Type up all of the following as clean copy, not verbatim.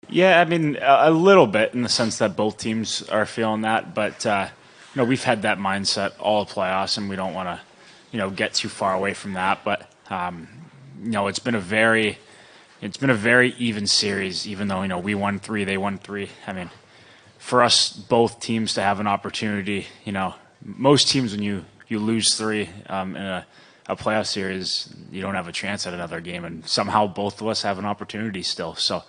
Yeah, I mean, a little bit in the sense that both teams are feeling that, but we've had that mindset all playoffs, and we don't want to, get too far away from that. But it's been a very even series, even though we won three, they won three. I mean, for us both teams to have an opportunity, most teams when you lose three in a playoff series, you don't have a chance at another game, and somehow both of us have an opportunity still. So.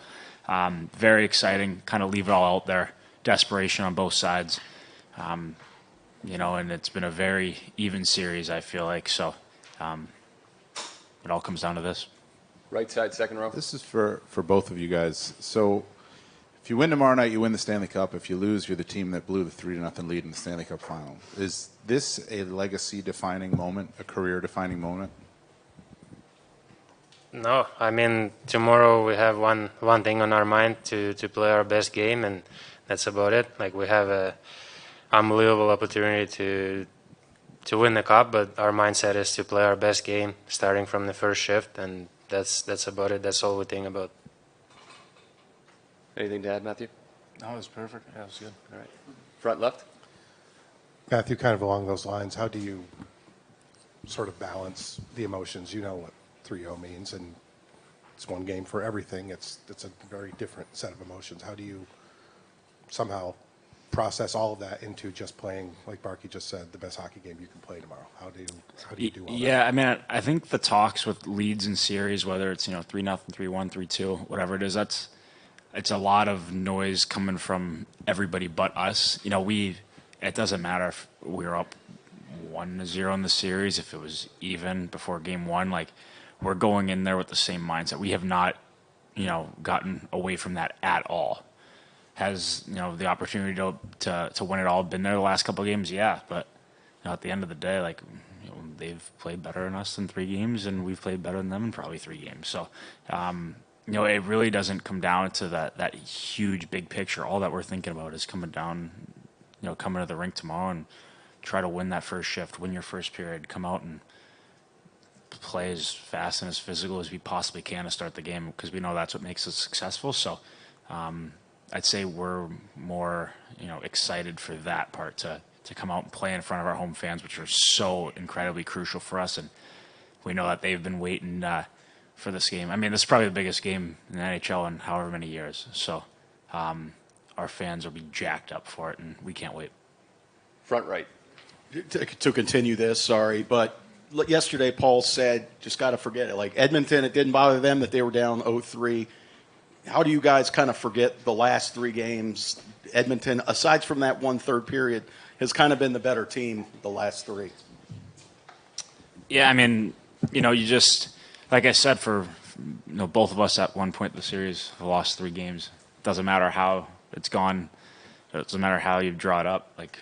Very exciting, kind of leave it all out there. Desperation on both sides. And it's been a very even series, I feel like. So it all comes down to this. Right side, second row. This is for both of you guys. So if you win tomorrow night, you win the Stanley Cup. If you lose, you're the team that blew the 3-0 lead in the Stanley Cup final. Is this a legacy-defining moment, a career-defining moment? No, I mean tomorrow we have one thing on our mind to play our best game, and that's about it. Like we have a unbelievable opportunity to win the cup, but our mindset is to play our best game starting from the first shift, and that's about it. That's all we think about. Anything to add, Matthew? No, it was perfect. Yeah, it was good. All right. Front left. Matthew, kind of along those lines, how do you sort of balance the emotions? You know what 3-0 means, and it's one game for everything. It's a very different set of emotions. How do you somehow process all of that into just playing, like Barkey just said, the best hockey game you can play tomorrow? How do you do all that? Yeah, I mean, I think the talks with leads in series, whether it's 3-0, 3-1, 3-2, whatever it is, it's a lot of noise coming from everybody but us. It doesn't matter if we're up 1-0 in the series, if it was even before game one, like. We're going in there with the same mindset. We have not, gotten away from that at all. Has, the opportunity to win it all been there the last couple of games? Yeah, but at the end of the day, like, they've played better than us in 3 games, and we've played better than them in probably 3 games. So, it really doesn't come down to that huge big picture. All that we're thinking about is coming down, coming to the rink tomorrow and try to win that first shift, win your first period, come out and play as fast and as physical as we possibly can to start the game, because we know that's what makes us successful. So I'd say we're more excited for that part to come out and play in front of our home fans, which are so incredibly crucial for us, and we know that they've been waiting for this game. I mean, this is probably the biggest game in the NHL in however many years, so our fans will be jacked up for it, and we can't wait. Front right. To continue this, sorry, but yesterday Paul said, just got to forget it. Like Edmonton, it didn't bother them that they were down 0-3. How do you guys kind of forget the last 3 games? Edmonton, aside from that 1/3 period, has kind of been the better team the last 3. Yeah, I mean, you just, like I said, for both of us at one point in the series have lost 3 games. Doesn't matter how it's gone. It doesn't matter how you draw it up. Like,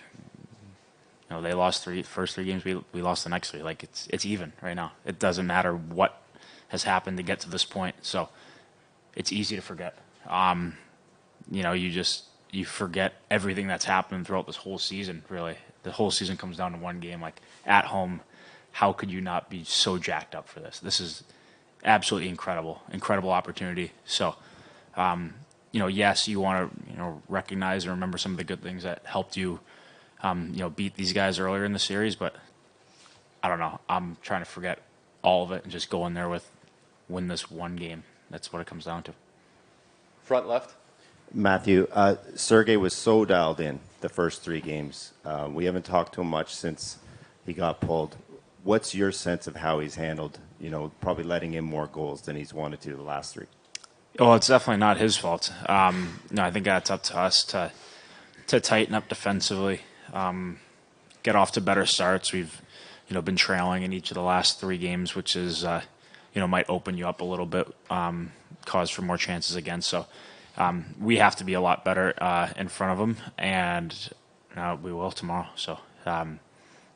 they lost first 3 games. We lost the next 3. Like it's even right now. It doesn't matter what has happened to get to this point. So it's easy to forget. You forget everything that's happened throughout this whole season. Really, the whole season comes down to one game. Like at home, how could you not be so jacked up for this? This is absolutely incredible opportunity. So, yes, you want to recognize and remember some of the good things that helped you. Beat these guys earlier in the series, but I don't know. I'm trying to forget all of it and just go in there with win this one game. That's what it comes down to. Front left. Matthew, Sergei was so dialed in the first 3 games. We haven't talked to him much since he got pulled. What's your sense of how he's handled, probably letting in more goals than he's wanted to the last 3? Well, it's definitely not his fault. I think that's up to us to tighten up defensively. Get off to better starts. We've, been trailing in each of the last 3 games, which is, might open you up a little bit, cause for more chances again. So we have to be a lot better in front of them, and we will tomorrow. So,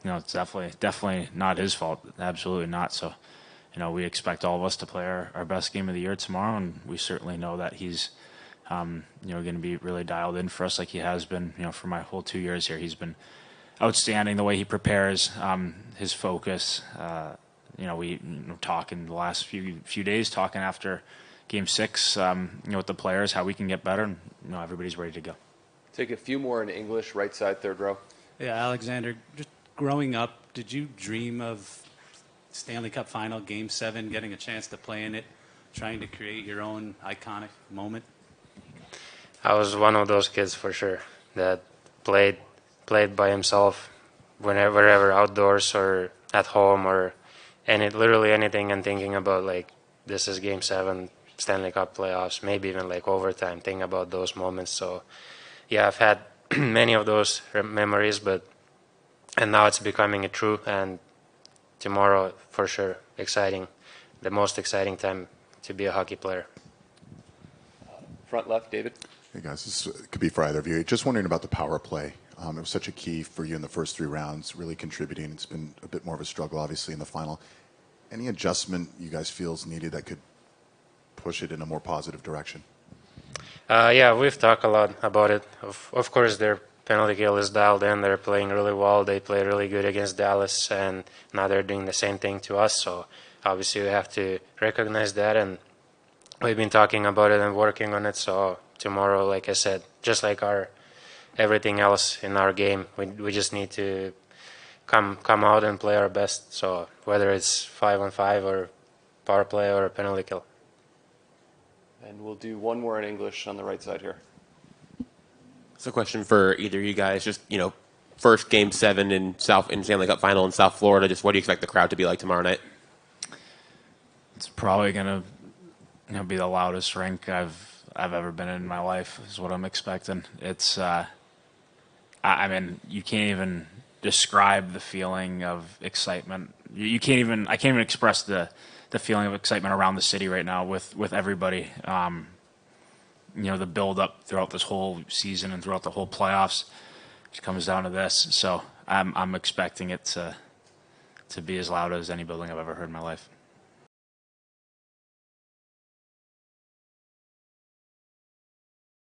it's definitely not his fault. Absolutely not. So, we expect all of us to play our best game of the year tomorrow, and we certainly know that he's going to be really dialed in for us like he has been, for my whole 2 years here. He's been outstanding the way he prepares, his focus. We talk in the last few days, talking after Game 6, with the players, how we can get better, and everybody's ready to go. Take a few more in English, right side, third row. Yeah, Alexander, just growing up, did you dream of Stanley Cup Final, Game 7, getting a chance to play in it, trying to create your own iconic moment? I was one of those kids for sure that played by himself wherever outdoors or at home or literally anything, and thinking about like this is Game 7, Stanley Cup playoffs, maybe even like overtime, thinking about those moments. So yeah, I've had many of those memories, and now it's becoming true, and tomorrow for sure exciting, the most exciting time to be a hockey player. Front left, David. Hey guys, this could be for either of you. Just wondering about the power play. It was such a key for you in the first 3 rounds, really contributing. It's been a bit more of a struggle, obviously, in the final. Any adjustment you guys feel is needed that could push it in a more positive direction? Yeah, we've talked a lot about it. Of course, their penalty kill is dialed in. They're playing really well. They played really good against Dallas, and now they're doing the same thing to us. So obviously we have to recognize that, and we've been talking about it and working on it. So tomorrow, like I said, just like everything else in our game, we just need to come out and play our best. So whether it's 5-on-5 or power play or a penalty kill. And we'll do one more in English on the right side here. It's a question for either of you guys. Just, first Game 7 in Stanley Cup Final in South Florida. Just what do you expect the crowd to be like tomorrow night? It's probably going to be the loudest rink I've ever been in my life, is what I'm expecting. It's, I mean, you can't even describe the feeling of excitement. I can't even express the feeling of excitement around the city right now with everybody. The build up throughout this whole season and throughout the whole playoffs just comes down to this. So I'm expecting it to be as loud as any building I've ever heard in my life.